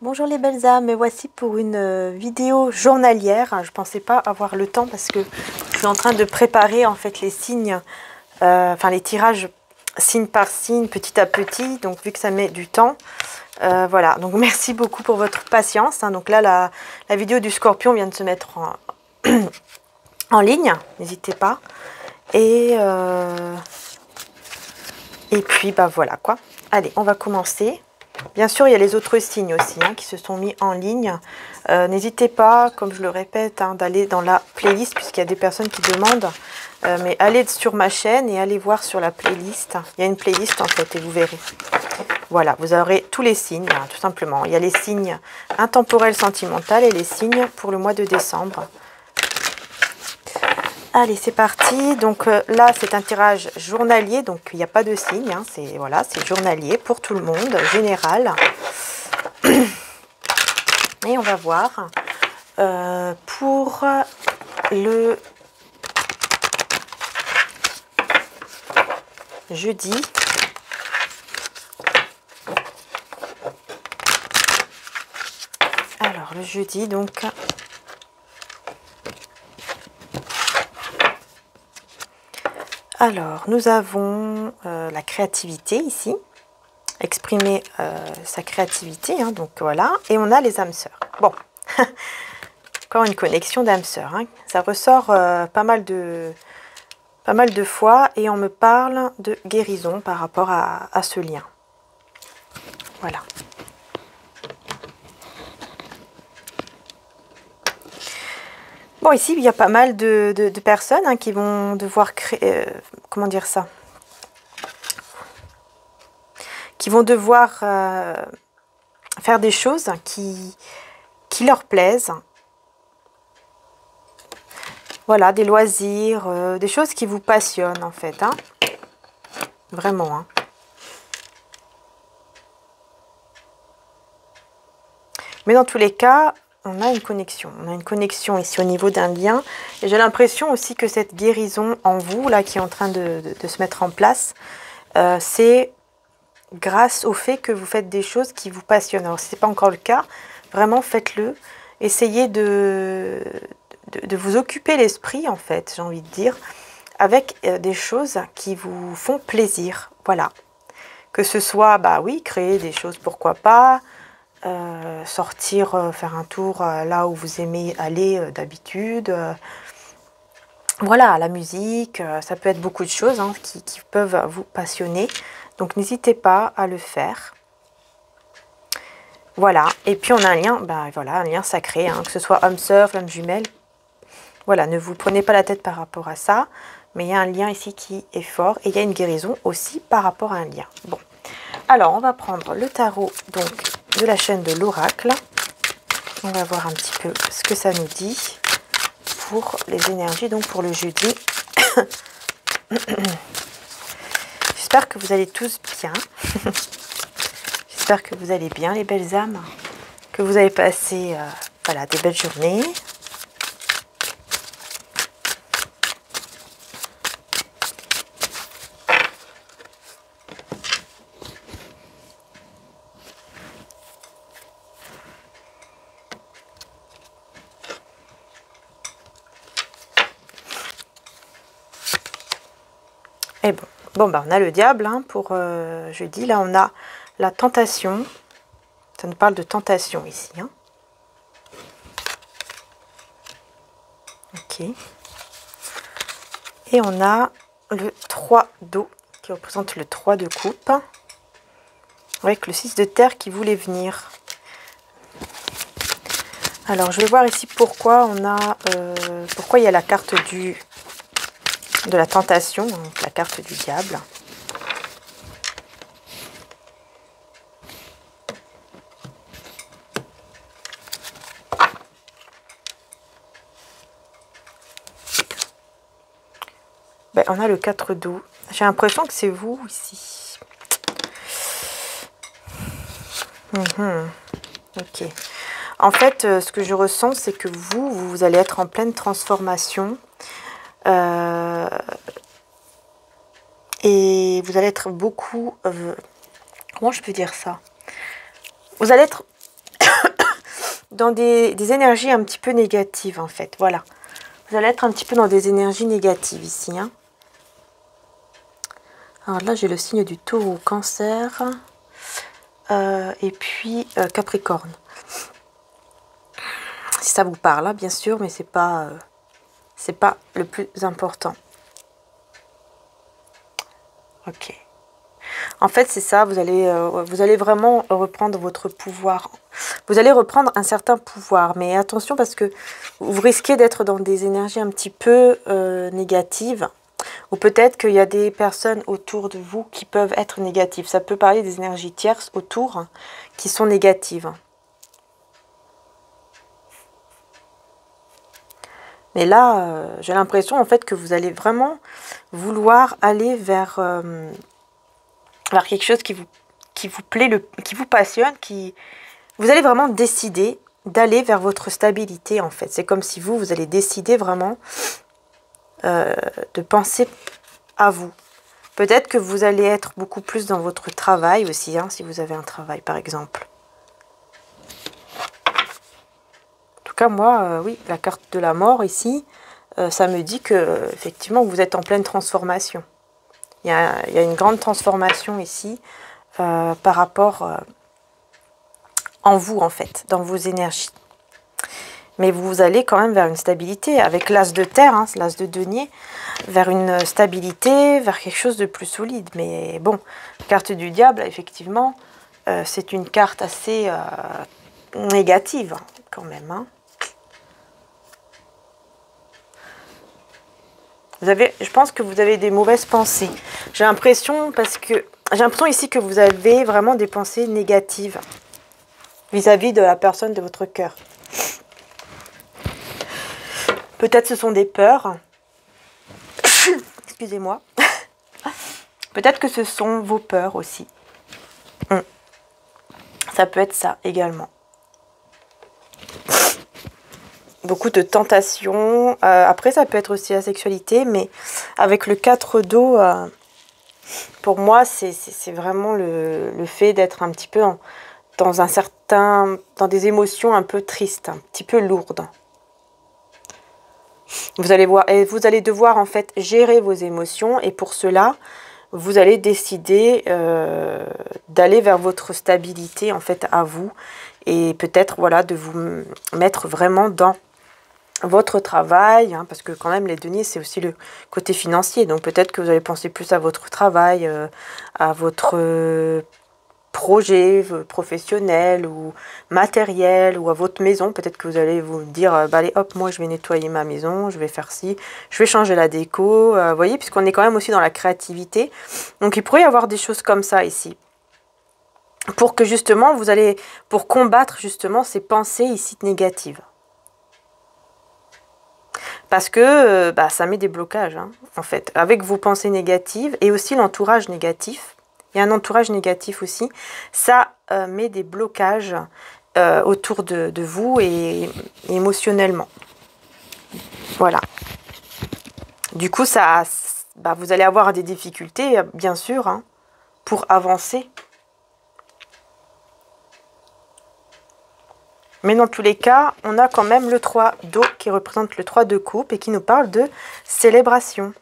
Bonjour les belles âmes, me voici pour une vidéo journalière. Je ne pensais pas avoir le temps parce que je suis en train de préparer en fait les signes, enfin les tirages signe par signe, petit à petit. Donc vu que ça met du temps, voilà. Donc merci beaucoup pour votre patience. Donc là, la vidéo du scorpion vient de se mettre en ligne, n'hésitez pas. Et puis bah voilà quoi. Allez, on va commencer. Bien sûr, il y a les autres signes aussi qui se sont mis en ligne. N'hésitez pas, comme je le répète, d'aller dans la playlist, puisqu'il y a des personnes qui demandent. Mais allez sur ma chaîne et allez voir sur la playlist. Il y a une playlist en fait et vous verrez. Voilà, vous aurez tous les signes, tout simplement. Il y a les signes intemporels sentimentaux et les signes pour le mois de décembre. Allez, c'est parti. Donc là, c'est un tirage journalier, donc il n'y a pas de signe. C'est voilà, c'est journalier pour tout le monde, général. Et on va voir pour le jeudi. Alors, le jeudi, donc... Alors, nous avons la créativité ici, exprimer sa créativité, donc voilà, et on a les âmes sœurs. Bon, encore une connexion d'âmes sœurs, ça ressort pas mal de fois, et on me parle de guérison par rapport à ce lien. Voilà. Bon, ici, il y a pas mal de personnes qui vont devoir créer... comment dire ça? Qui vont devoir faire des choses qui leur plaisent. Voilà, des loisirs, des choses qui vous passionnent en fait. Vraiment. Mais dans tous les cas... on a une connexion. On a une connexion ici au niveau d'un lien. Et j'ai l'impression aussi que cette guérison en vous, là, qui est en train de se mettre en place, c'est grâce au fait que vous faites des choses qui vous passionnent. Alors, si ce n'est pas encore le cas, vraiment faites-le. Essayez de vous occuper l'esprit, en fait, j'ai envie de dire, avec des choses qui vous font plaisir. Voilà. Que ce soit, bah oui, créer des choses, pourquoi pas, sortir, faire un tour là où vous aimez aller d'habitude. Voilà, la musique, ça peut être beaucoup de choses qui peuvent vous passionner. Donc n'hésitez pas à le faire. Voilà, et puis on a un lien, voilà, un lien sacré, que ce soit homme-sœur, flamme jumelle. Voilà, ne vous prenez pas la tête par rapport à ça, mais il y a un lien ici qui est fort et il y a une guérison aussi par rapport à un lien. Bon, alors on va prendre le tarot donc de la chaîne de l'oracle. On va voir un petit peu ce que ça nous dit pour les énergies, donc pour le jeudi. J'espère que vous allez tous bien. J'espère que vous allez bien, les belles âmes. Que vous avez passé voilà, des belles journées. Et bon, on a le diable pour jeudi. Là, on a la tentation. Ça nous parle de tentation ici. Ok. Et on a le 3 d'eau qui représente le 3 de coupe. Avec le 6 de terre qui voulait venir. Alors, je vais voir ici pourquoi on a... pourquoi il y a la carte de la tentation, donc la carte du diable. On a le 4 d'eau. J'ai l'impression que c'est vous ici. Ok. En fait, ce que je ressens, c'est que vous allez être en pleine transformation. Et vous allez être beaucoup... comment je peux dire ça? Vous allez être dans des énergies un petit peu négatives, en fait. Voilà. Vous allez être un petit peu dans des énergies négatives ici. Hein. Alors là, j'ai le signe du Taureau, Cancer et puis Capricorne. Si ça vous parle, hein, bien sûr, mais c'est pas le plus important. Ok. En fait, c'est ça, vous allez vraiment reprendre votre pouvoir. Vous allez reprendre un certain pouvoir, mais attention parce que vous risquez d'être dans des énergies un petit peu négatives. Ou peut-être qu'il y a des personnes autour de vous qui peuvent être négatives. Ça peut parler des énergies tierces autour qui sont négatives. Mais là, j'ai l'impression en fait que vous allez vraiment vouloir aller vers quelque chose qui vous plaît, qui vous passionne, vous allez vraiment décider d'aller vers votre stabilité en fait. C'est comme si vous allez décider vraiment de penser à vous. Peut-être que vous allez être beaucoup plus dans votre travail aussi, hein, si vous avez un travail par exemple. En tout cas, moi, oui, la carte de la mort ici, ça me dit que effectivement vous êtes en pleine transformation. Il y a une grande transformation ici par rapport en vous en fait, dans vos énergies. Mais vous allez quand même vers une stabilité, avec l'as de terre, hein, l'as de denier, vers une stabilité, vers quelque chose de plus solide. Mais bon, carte du diable, effectivement, c'est une carte assez négative, quand même. Hein. Je pense que vous avez des mauvaises pensées. J'ai l'impression ici que vous avez vraiment des pensées négatives vis-à-vis de la personne de votre cœur. Peut-être ce sont des peurs. Excusez-moi. Peut-être que ce sont vos peurs aussi. Ça peut être ça également. Beaucoup de tentations. Après, ça peut être aussi la sexualité, mais avec le 4 d'eau, pour moi, c'est vraiment le fait d'être un petit peu dans des émotions un peu tristes, un petit peu lourdes. Vous allez voir, et vous allez devoir en fait gérer vos émotions, et pour cela, vous allez décider d'aller vers votre stabilité en fait à vous, et peut-être voilà de vous mettre vraiment dans votre travail, hein, parce que quand même les deniers c'est aussi le côté financier, donc peut-être que vous allez penser plus à votre travail, à votre projet professionnel ou matériel, ou à votre maison. Peut-être que vous allez vous dire bah allez hop, moi je vais nettoyer ma maison, je vais faire ci, je vais changer la déco, vous voyez, puisqu'on est quand même aussi dans la créativité, donc il pourrait y avoir des choses comme ça ici, pour que justement pour combattre justement ces pensées ici négatives. Parce que ça met des blocages, hein, en fait, avec vos pensées négatives et aussi l'entourage négatif. Il y a un entourage négatif aussi. Ça met des blocages autour de vous et émotionnellement. Voilà. Du coup, vous allez avoir des difficultés, bien sûr, hein, pour avancer. Mais dans tous les cas, on a quand même le 3 d'eau qui représente le 3 de coupe et qui nous parle de célébration.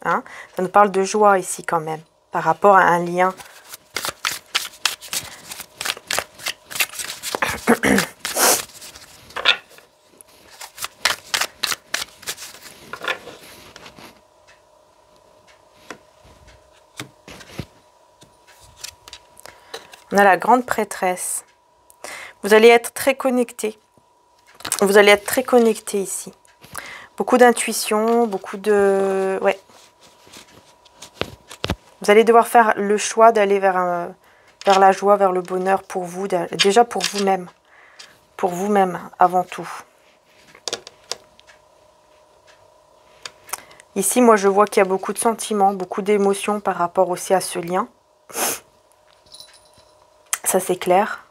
Hein. Ça nous parle de joie ici quand même, par rapport à un lien. On a la grande prêtresse. Vous allez être très connecté. Vous allez être très connecté ici. Beaucoup d'intuition, beaucoup de... Ouais. Vous allez devoir faire le choix d'aller vers la joie, vers le bonheur pour vous. Déjà pour vous-même. Pour vous-même avant tout. Ici, moi, je vois qu'il y a beaucoup de sentiments, beaucoup d'émotions par rapport aussi à ce lien. Ça, c'est clair.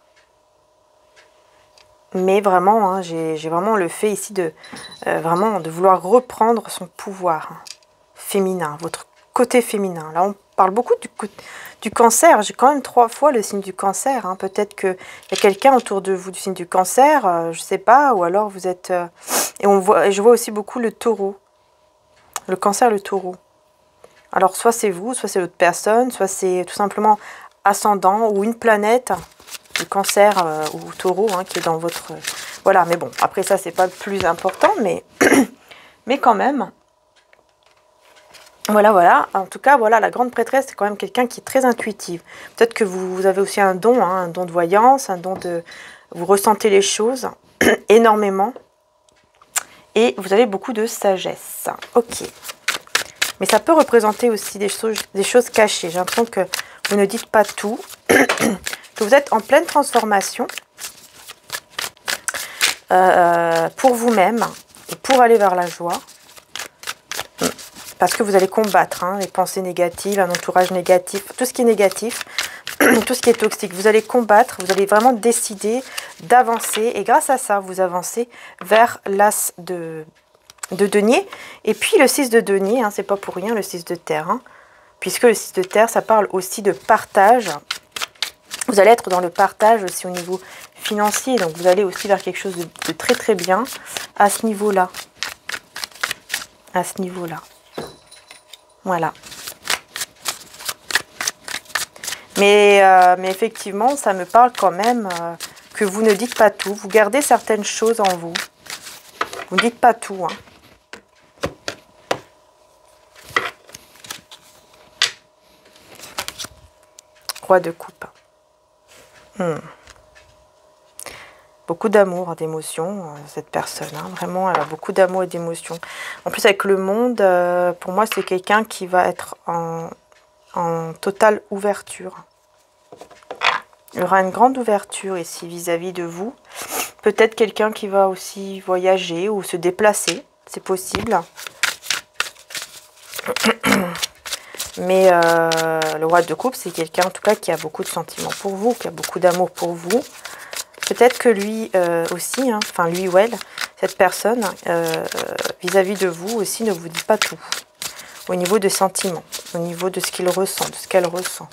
Mais vraiment, hein, j'ai vraiment le fait ici de vouloir reprendre son pouvoir féminin, votre côté féminin. Là, on parle beaucoup du cancer. J'ai quand même 3 fois le signe du cancer. Hein. Peut-être qu'il y a quelqu'un autour de vous du signe du cancer, je ne sais pas. Ou alors vous êtes... et je vois aussi beaucoup le taureau. Le cancer, le taureau. Alors soit c'est vous, soit c'est l'autre personne, soit c'est tout simplement ascendant ou une planète, le cancer ou taureau hein, qui est dans votre... voilà, mais bon, après ça c'est pas le plus important, mais, mais quand même... Voilà, voilà. En tout cas, voilà, la grande prêtresse, c'est quand même quelqu'un qui est très intuitive. Peut-être que vous avez aussi un don de voyance, un don de... Vous ressentez les choses énormément. Et vous avez beaucoup de sagesse. Ok. Mais ça peut représenter aussi des choses cachées. J'ai l'impression que vous ne dites pas tout. Que vous êtes en pleine transformation pour vous-même et pour aller vers la joie. Parce que vous allez combattre les pensées négatives, un entourage négatif, tout ce qui est négatif, tout ce qui est toxique. Vous allez combattre, vous allez vraiment décider d'avancer. Et grâce à ça, vous avancez vers l'as de denier. Et puis le 6 de denier, c'est pas pour rien le 6 de terre. Puisque le 6 de terre, ça parle aussi de partage. Vous allez être dans le partage aussi au niveau financier. Donc vous allez aussi vers quelque chose de très très bien à ce niveau-là. À ce niveau-là. Voilà. Mais effectivement, ça me parle quand même que vous ne dites pas tout. Vous gardez certaines choses en vous. Vous ne dites pas tout. Roi de coupe. Beaucoup d'amour, d'émotion, cette personne. Vraiment, elle a beaucoup d'amour et d'émotion. En plus, avec le monde, pour moi, c'est quelqu'un qui va être en totale ouverture. Il y aura une grande ouverture ici vis-à-vis de vous. Peut-être quelqu'un qui va aussi voyager ou se déplacer. C'est possible. Mais le roi de coupe, c'est quelqu'un en tout cas qui a beaucoup de sentiments pour vous, qui a beaucoup d'amour pour vous. Peut-être que lui aussi, enfin lui ou elle, cette personne, vis-à-vis de vous aussi, ne vous dit pas tout. Au niveau des sentiments, au niveau de ce qu'il ressent, de ce qu'elle ressent.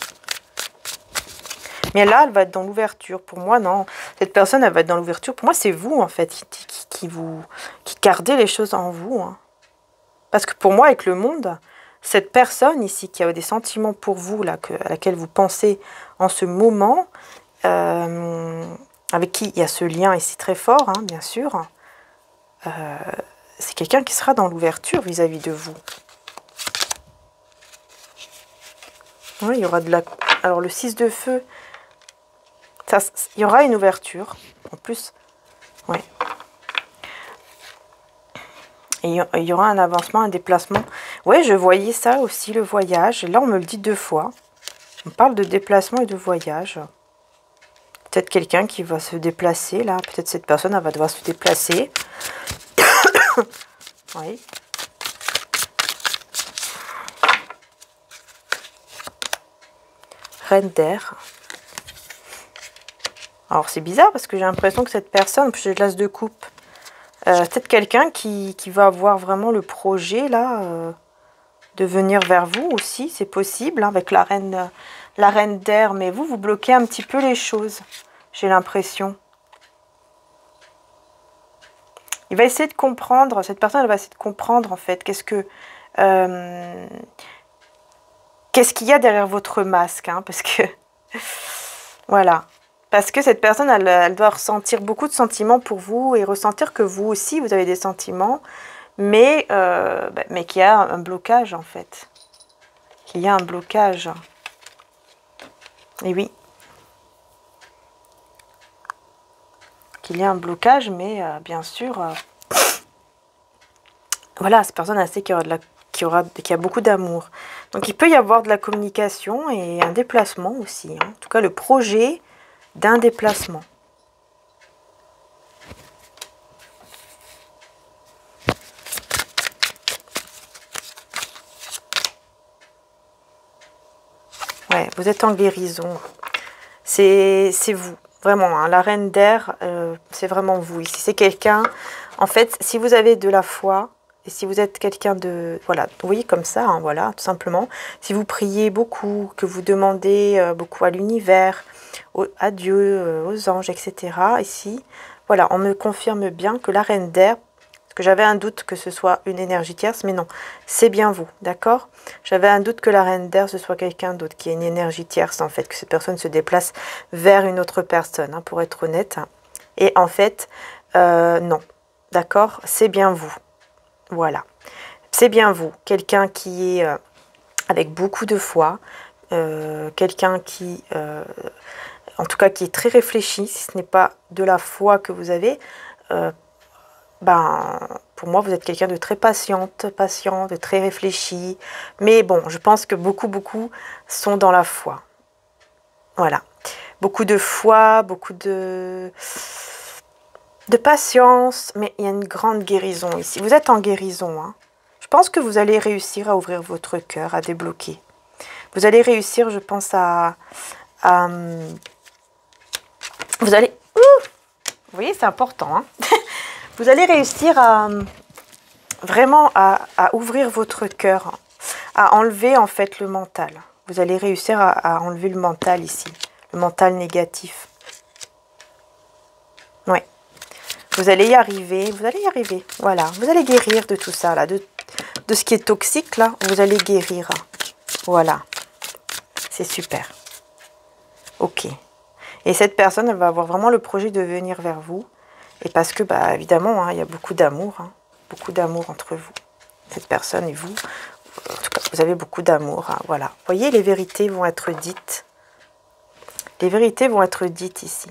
Mais là, elle va être dans l'ouverture. Pour moi, non. Cette personne, elle va être dans l'ouverture. Pour moi, c'est vous, en fait, qui gardez les choses en vous. Parce que pour moi, avec le monde, cette personne ici, qui a des sentiments pour vous, là, à laquelle vous pensez en ce moment, avec qui il y a ce lien ici très fort, bien sûr, c'est quelqu'un qui sera dans l'ouverture vis-à-vis de vous. Oui, il y aura de la... Alors, le 6 de feu, il y aura une ouverture. En plus, ouais. Et il y aura un avancement, un déplacement. Ouais, je voyais ça aussi, le voyage. Et là, on me le dit 2 fois. On parle de déplacement et de voyage. Peut-être quelqu'un qui va se déplacer, là. Peut-être cette personne, elle va devoir se déplacer. Oui. Reine d'air. Alors, c'est bizarre parce que j'ai l'impression que cette personne, puis j'ai l'as de coupe, peut-être quelqu'un qui va avoir vraiment le projet, là, de venir vers vous aussi, c'est possible, avec la reine d'air, mais vous bloquez un petit peu les choses, j'ai l'impression. Il va essayer de comprendre, cette personne, elle va essayer de comprendre, en fait, qu'est-ce qu'il y a derrière votre masque, parce que, voilà. Parce que cette personne, elle doit ressentir beaucoup de sentiments pour vous et ressentir que vous aussi, vous avez des sentiments, mais qu'il y a un blocage, en fait. Qu'il y a un blocage. Et oui. Qu'il y a un blocage, mais bien sûr, voilà, cette personne, elle sait qu'il y a beaucoup d'amour. Donc, il peut y avoir de la communication et un déplacement aussi. En tout cas, le projet d'un déplacement. Ouais, vous êtes en guérison. C'est vous, vraiment. La reine d'air, c'est vraiment vous ici. C'est quelqu'un, en fait, si vous avez de la foi, Et si vous êtes quelqu'un de... Voilà, vous voyez comme ça, hein, voilà, tout simplement. Si vous priez beaucoup, que vous demandez beaucoup à l'univers, à Dieu, aux anges, etc. Ici, voilà, on me confirme bien que la reine d'air, parce que j'avais un doute que ce soit une énergie tierce, mais non, c'est bien vous, d'accord? J'avais un doute que la reine d'air, ce soit quelqu'un d'autre, qui ait une énergie tierce, en fait, que cette personne se déplace vers une autre personne, hein, pour être honnête. Et en fait, non, d'accord? C'est bien vous. Voilà, c'est bien vous, quelqu'un qui est avec beaucoup de foi, quelqu'un qui, en tout cas, qui est très réfléchi. Si ce n'est pas de la foi que vous avez, ben, pour moi, vous êtes quelqu'un de très patient, de très réfléchi. Mais bon, je pense que beaucoup sont dans la foi. Voilà, beaucoup de foi, beaucoup de patience, mais il y a une grande guérison ici. Vous êtes en guérison, hein. Je pense que vous allez réussir à ouvrir votre cœur, à débloquer. Vous allez réussir, je pense, vous allez... Vous voyez, c'est important, hein. Vous allez réussir vraiment à ouvrir votre cœur, à enlever, en fait, le mental. Vous allez réussir à enlever le mental ici, le mental négatif. Oui. Vous allez y arriver, voilà. Vous allez guérir de tout ça, là, de ce qui est toxique, là, vous allez guérir. Voilà. C'est super. Ok. Et cette personne, elle va avoir vraiment le projet de venir vers vous. Et parce que, bah, évidemment, hein, il y a beaucoup d'amour, hein, beaucoup d'amour entre vous. Cette personne et vous, en tout cas, vous avez beaucoup d'amour, hein, voilà. Vous voyez, les vérités vont être dites. Les vérités vont être dites ici.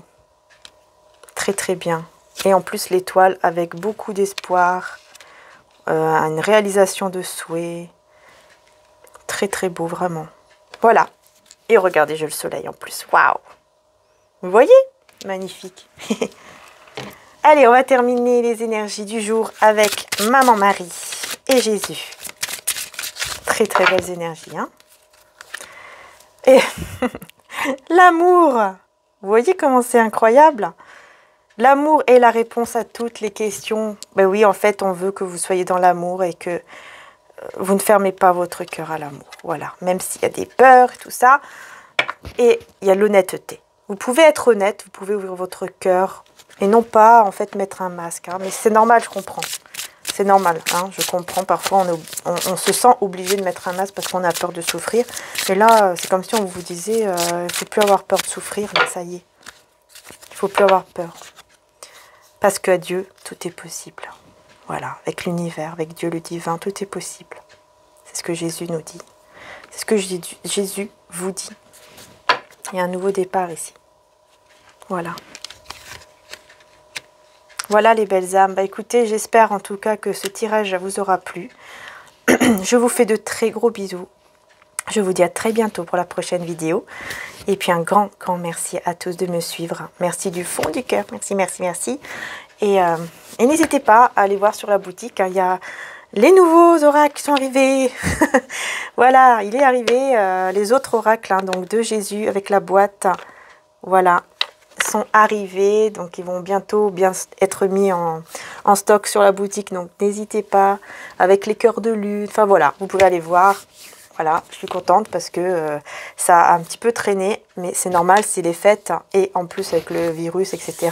Très, très bien. Et en plus, l'étoile avec beaucoup d'espoir, une réalisation de souhait. Très, très beau, vraiment. Voilà. Et regardez, j'ai le soleil en plus. Waouh! Vous voyez? Magnifique. Allez, on va terminer les énergies du jour avec Maman Marie et Jésus. Très, très belles énergies, hein? Et l'amour! Vous voyez comment c'est incroyable? L'amour est la réponse à toutes les questions. Ben oui, en fait, on veut que vous soyez dans l'amour et que vous ne fermez pas votre cœur à l'amour. Voilà, même s'il y a des peurs et tout ça. Et il y a l'honnêteté. Vous pouvez être honnête, vous pouvez ouvrir votre cœur et non pas, en fait, mettre un masque. Hein. Mais c'est normal, je comprends. C'est normal, hein, je comprends. Parfois, on se sent obligé de mettre un masque parce qu'on a peur de souffrir. Et là, c'est comme si on vous disait, il ne faut plus avoir peur de souffrir. Mais ça y est, il ne faut plus avoir peur. Parce qu'à Dieu, tout est possible. Voilà, avec l'univers, avec Dieu le divin, tout est possible. C'est ce que Jésus nous dit. C'est ce que Jésus vous dit. Il y a un nouveau départ ici. Voilà. Voilà les belles âmes. Bah écoutez, j'espère en tout cas que ce tirage vous aura plu. Je vous fais de très gros bisous. Je vous dis à très bientôt pour la prochaine vidéo. Et puis un grand merci à tous de me suivre. Merci du fond du cœur. Merci, merci, merci. Et n'hésitez pas à aller voir sur la boutique. Hein, il y a les nouveaux oracles qui sont arrivés. Voilà, il est arrivé. Les autres oracles, hein, donc de Jésus avec la boîte. Voilà, sont arrivés. Donc ils vont bientôt bien être mis en stock sur la boutique. Donc n'hésitez pas. Avec les cœurs de lune. Enfin voilà, vous pouvez aller voir. Voilà, je suis contente parce que ça a un petit peu traîné, mais c'est normal, c'est les fêtes, et en plus avec le virus, etc.,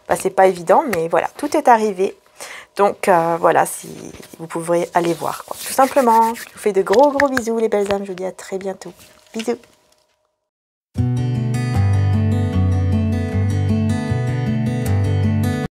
bah, c'est pas évident, mais voilà, tout est arrivé. Donc voilà, si vous pourrez aller voir, quoi. Tout simplement, je vous fais de gros bisous les belles âmes, je vous dis à très bientôt. Bisous.